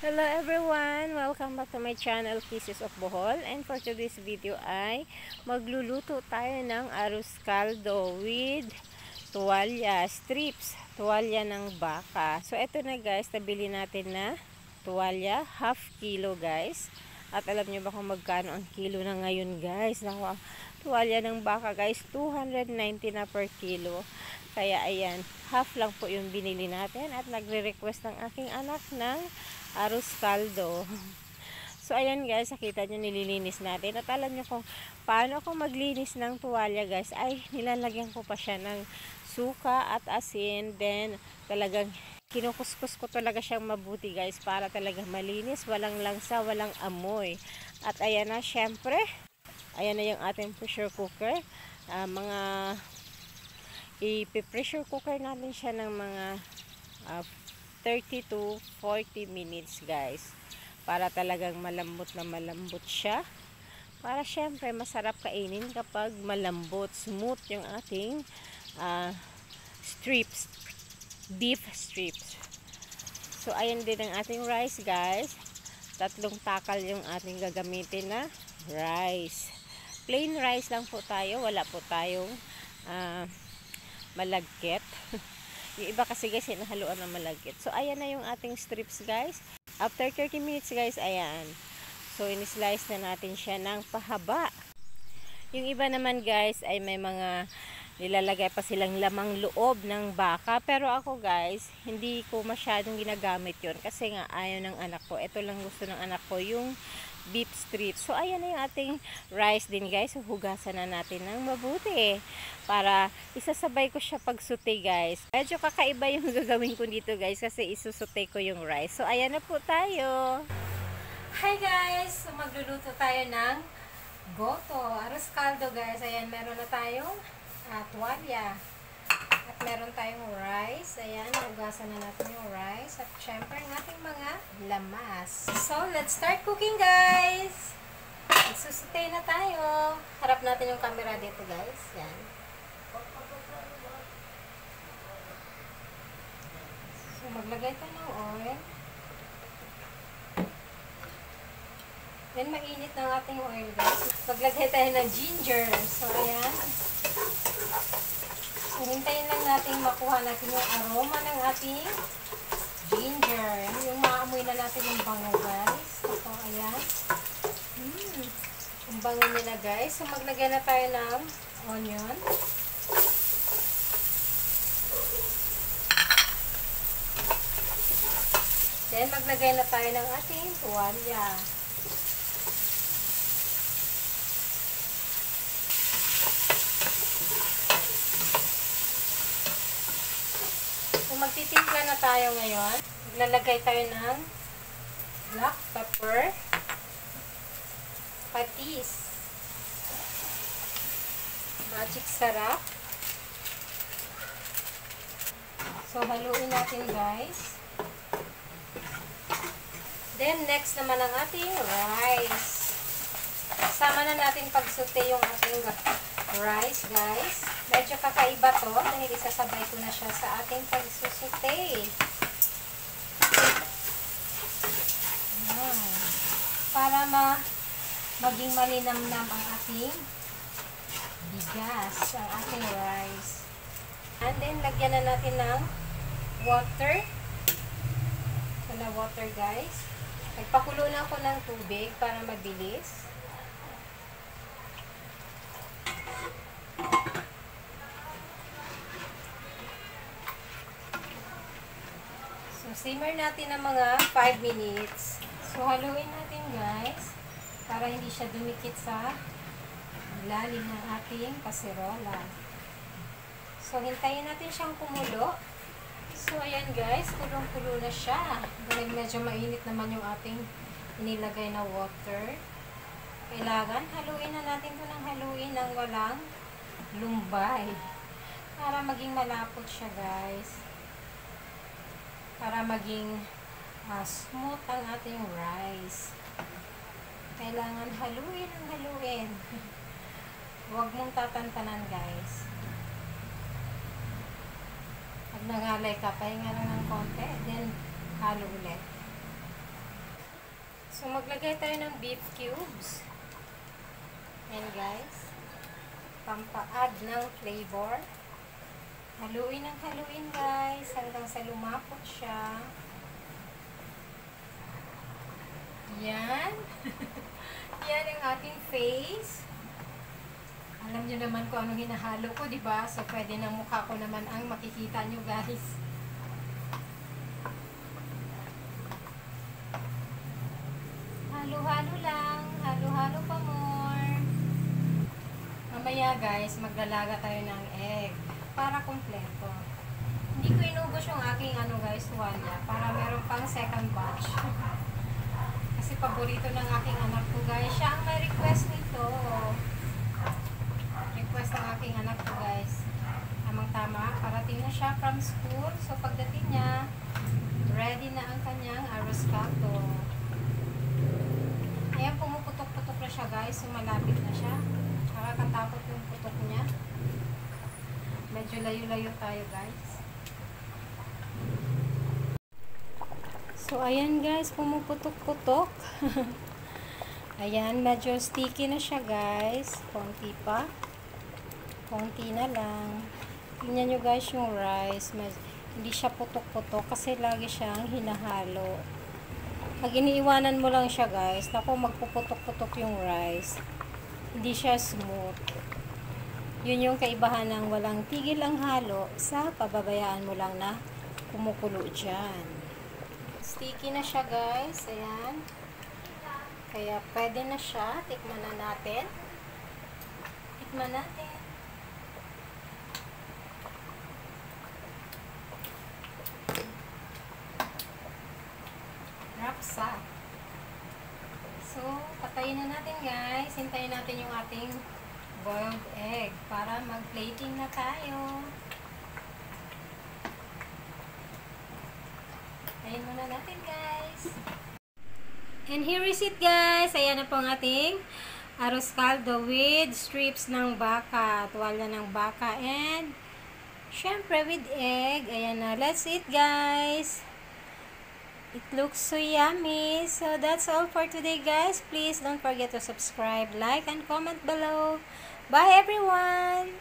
Hello everyone! Welcome back to my channel, Kisses of Bohol. And for today's video ay magluluto tayo ng arroz caldo with tuwalya, strips, tuwalya ng baka. So ito na guys, nabili natin na tuwalya, half kilo guys. At alam nyo ba kung magkano ang kilo na ngayon guys? Naku, tuwalya ng baka guys, 290 na per kilo. Kaya ayan, half lang po yung binili natin at nagre-request ng aking anak ng arroz caldo. So ayan guys, nakita nyo nililinis natin. At alam nyo kung paano ako maglinis ng tuwalya guys, ay nilalagyan ko pa siya ng suka at asin. Then talagang kinukuskus ko talaga siyang mabuti guys para talaga malinis, walang langsa, walang amoy. At ayan na, syempre, ayan na yung ating pressure cooker. Mga i-pressure cooker natin siya ng mga 30 to 40 minutes guys, para talagang malambot na malambot siya, para syempre masarap kainin kapag malambot, smooth yung ating strips, beef strips. So ayan din ang ating rice guys, 3 takal yung ating gagamitin na rice. Plain rice lang po tayo, wala po tayong malagkit. Yung iba kasi guys, hinahaluan ng malagkit. So ayan na yung ating strips guys. After 30 minutes guys, ayan. So in-slice na natin siya ng pahaba. Yung iba naman guys ay may mga nilalagay pa silang lamang loob ng baka. Pero ako guys, hindi ko masyadong ginagamit yun. Kasi nga ayaw ng anak ko. Ito lang gusto ng anak ko, yung beef strips. So ayan na yung ating rice din guys. Hugasan na natin ng mabuti para isasabay ko siya pag saute guys. Medyo kakaiba yung gagawin ko dito guys, kasi isusute ko yung rice. So ayan na po tayo. Hi guys! So magluluto tayo ng goto, arroz caldo guys. Ayan, meron na tayong tuwalya. At meron tayong rice. Ayan, hugasan na natin yung rice. At syempre, ang ating mga lamas. So, let's start cooking, guys! Isusutay na tayo. Harap natin yung camera dito, guys. Yan. So, maglagay tayo ng oil. Then, mainit na ang ating oil, guys. Maglagay tayo ng ginger. So, ayan. So, hintayin lang natin makuha natin yung aroma ng ating ginger. Yung maamoy na natin yung bango guys. So, ayan. Yung bango nila guys. So, maglagay na tayo ng onion. Then, maglagay na tayo ng ating tuwalya. Magtitimpla na tayo ngayon. Lalagay tayo ng black pepper, patis, magic sarap. So, haluin natin guys. Then, next naman ang ating rice. Sama na natin pag-saute yung ating rice guys. Medyo kakaiba to dahil isasabay ko na siya sa ating pagsusute. Para maging malinamnam ang ating bigas, ang ating rice. And then, lagyan na natin ng water. So, na water guys. Nagpakulo na ako ng tubig para mabilis. Simmer natin ng mga 5 minutes. So, haluin natin guys, para hindi siya dumikit sa ilalim ng ating kaserola. So, hintayin natin siyang kumulo. So, ayan guys, kulong-kulo na siya. Dahil medyo mainit naman yung ating inilagay na water. Kailangan haluin na natin ito ng haluin ng walang lumbay. Para maging malapot siya guys. Para maging smooth ang ating rice. Kailangan haluin ang haluin. Huwag mong tatantanan guys. Pag nangalay ka, pahinga lang ng konti, then halo ulit. So, maglagay tayo ng beef cubes. Ayan guys. Pampa-add ng flavor. Haluin ng haluin guys hanggang sa lumapot siya. Yan. Yan ang ating face. Alam nyo naman kung anong hinahalo ko, diba? So, pwede ng mukha ko naman ang makikita nyo guys. Halo-halo lang. Halo-halo pa more. Mamaya guys, maglalaga tayo ng egg para kompleto. Hindi ko inubos yung aking tuwalya para meron pang second batch. Kasi paborito ng aking anak ko guys. Siya ang may request nito. Request ng aking anak ko guys. Tamang-tama. Parating na siya from school. So pagdating niya, ready na ang kanyang arroz caldo. Ayan, pumuputok-putok na siya guys. So malapit na siya. Nakakatakot yung putok niya. Medyo layo-layo tayo guys. So ayan guys, pumuputok-putok. Ayan, medyo sticky na siya guys. Konti pa. Konti na lang. Tingnan nyo guys yung rice. Hindi siya putok-putok kasi lagi siyang hinahalo. Pag iniiwanan mo lang siya guys, naku, magpuputok-putok yung rice. Hindi siya smooth. Yun yung kaibahan ng walang tigil ang halo sa pababayaan mo lang na kumukulo dyan. Sticky na siya guys. Ayan. Kaya pwede na siya. Tikman na natin. Tikman natin. Rapsa. So, patayin na natin guys. Hintayin natin yung ating boiled egg para mag-plating na tayo. Patayin muna natin guys. And here is it guys. Ayan na po ang ating arroz caldo with strips ng baka, tuwalya ng baka, and syempre with egg. Ayan na. Let's eat guys. It looks so yummy. So that's all for today guys. Please don't forget to subscribe, like, and comment below. Bye everyone!